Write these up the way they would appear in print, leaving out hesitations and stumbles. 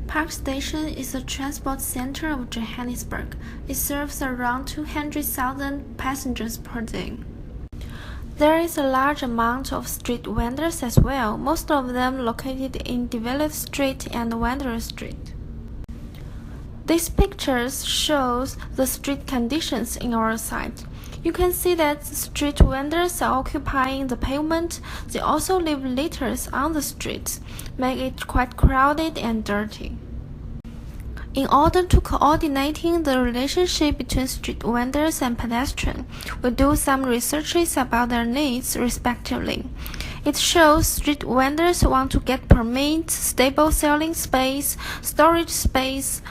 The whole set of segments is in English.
Park Station is the transport center of Johannesburg. It serves around 200,000 passengers per day. There is a large amount of street vendors as well, most of them located in Developed Street and Wanderer Street. These pictures shows the street conditions in our site. You can see that street vendors are occupying the pavement. They also leave litters on the streets, make it quite crowded and dirty. In order to coordinating the relationship between street vendors and pedestrians, we do some researches about their needs respectively. It shows street vendors want to get permits, stable selling space, storage space.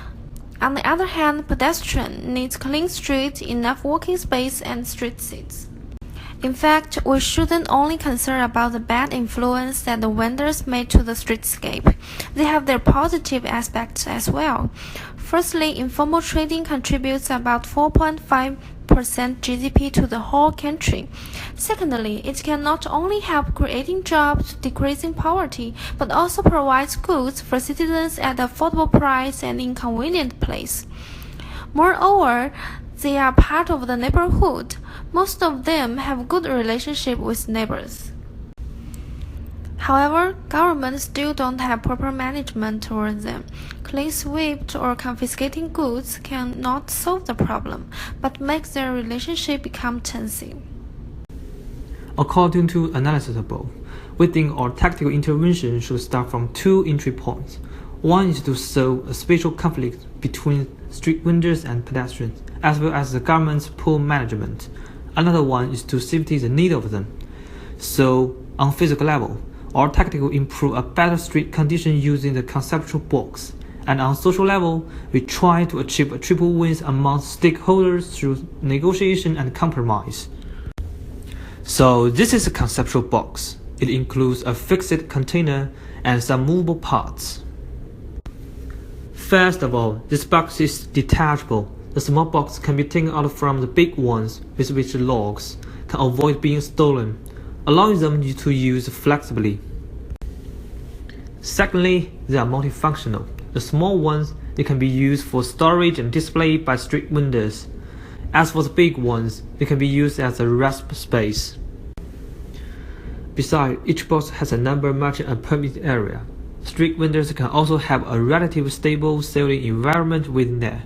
On the other hand, pedestrian needs clean street, enough walking space, and street seats. In fact, we shouldn't only concern about the bad influence that the vendors made to the streetscape. They have their positive aspects as well. Firstly, informal trading contributes about 4.5% GDP to the whole country. Secondly, it can not only help creating jobs, decreasing poverty, but also provides goods for citizens at affordable price and in convenient place. Moreover, they are part of the neighborhood. Most of them have good relationship with neighbors. However, governments still don't have proper management towards them. Clean sweep or confiscating goods cannot solve the problem, but makes their relationship become tense. According to analysis above, we think our tactical intervention should start from two entry points. One is to solve a spatial conflict between street vendors and pedestrians, as well as the government's poor management. Another one is to safety the need of them. So, on physical level, our tactic will improve a better street condition using the conceptual box. And on social level, we try to achieve a triple wins among stakeholders through negotiation and compromise. So this is a conceptual box. It includes a fixed container and some movable parts. First of all, this box is detachable. The small box can be taken out from the big ones, with which the logs can avoid being stolen, allowing them to use flexibly. Secondly, they are multifunctional. The small ones, they can be used for storage and display by street vendors. As for the big ones, they can be used as a rest space. Besides, each box has a number matching a permitted area. Street vendors can also have a relatively stable selling environment within there,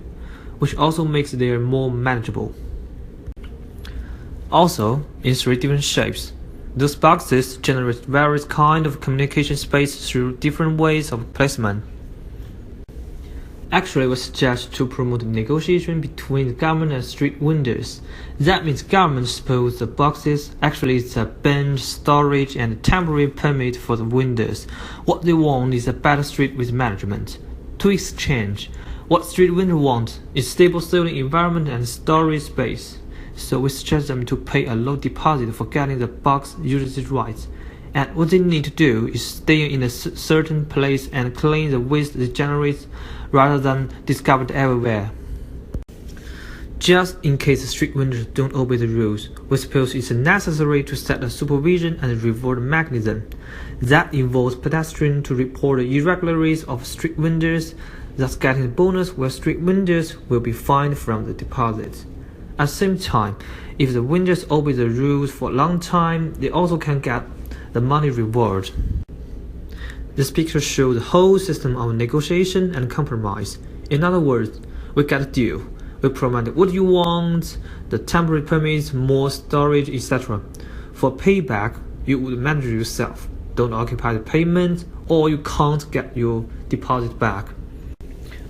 which also makes them more manageable. Also, in three different shapes, those boxes generate various kinds of communication space through different ways of placement. Actually, we suggest to promote negotiation between the government and street vendors. That means government suppose the boxes actually is a bench, storage, and temporary permit for the vendors. What they want is a better street with management. To exchange, what street vendors want is stable selling environment and storage space. So we suggest them to pay a low deposit for getting the box usage rights. And what they need to do is stay in a certain place and clean the waste it generates rather than discovered everywhere. Just in case the street vendors don't obey the rules, we suppose it's necessary to set a supervision and reward mechanism. That involves pedestrians to report the irregularities of street vendors, thus getting a bonus where street vendors will be fined from the deposit. At the same time, if the vendors obey the rules for a long time, they also can get the money reward. This picture shows the whole system of negotiation and compromise. In other words, we get a deal. We provide what you want, the temporary permits, more storage, etc. For payback, you would manage yourself. Don't occupy the payment, or you can't get your deposit back.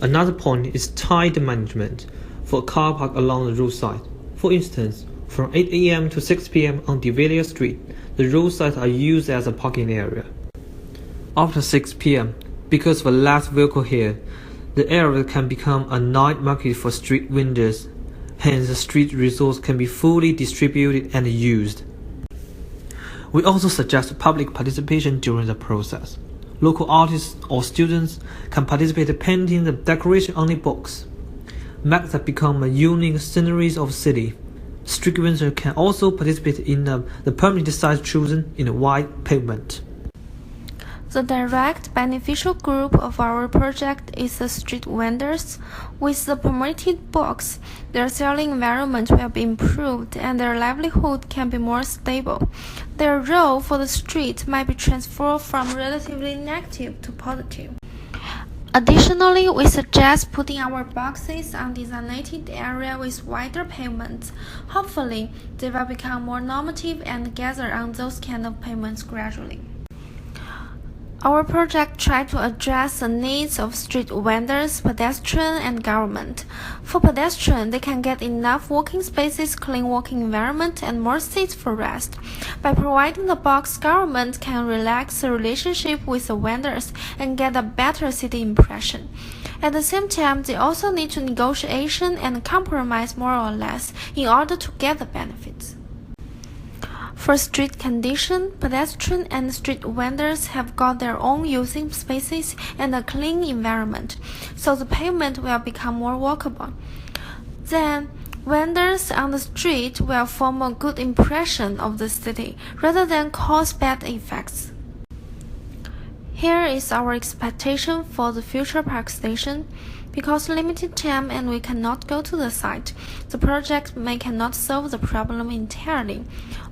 Another point is tight management for a car park along the roadside. For instance, from 8 a.m. to 6 p.m. on Developed Street, the roadsides are used as a parking area. After 6 p.m., because of the less vehicle here, the area can become a night market for street vendors. Hence, the street resource can be fully distributed and used. We also suggest public participation during the process. Local artists or students can participate in painting the decoration on the box. Make that become a unique sceneries of the city. Street vendors can also participate in the permanent size chosen in the wide pavement. The direct beneficial group of our project is the street vendors. With the permitted box, their selling environment will be improved and their livelihood can be more stable. Their role for the street might be transformed from relatively negative to positive. Additionally, we suggest putting our boxes on designated area with wider pavements. Hopefully, they will become more normative and gather on those kind of pavements gradually. Our project tries to address the needs of street vendors, pedestrians, and government. For pedestrians, they can get enough walking spaces, clean walking environment, and more seats for rest. By providing the box, government can relax the relationship with the vendors and get a better city impression. At the same time, they also need to negotiation and compromise more or less in order to get the benefits. For street condition, pedestrians and street vendors have got their own using spaces and a clean environment, so the pavement will become more walkable. Then, vendors on the street will form a good impression of the city rather than cause bad effects. Here is our expectation for the future park station. Because limited time and we cannot go to the site, the project cannot solve the problem entirely.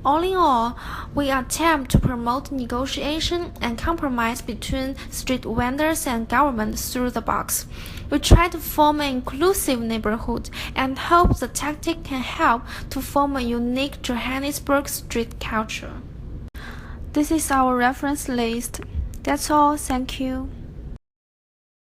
All in all, we attempt to promote negotiation and compromise between street vendors and government through the box. We try to form an inclusive neighborhood and hope the tactic can help to form a unique Johannesburg street culture. This is our reference list. That's all. Thank you.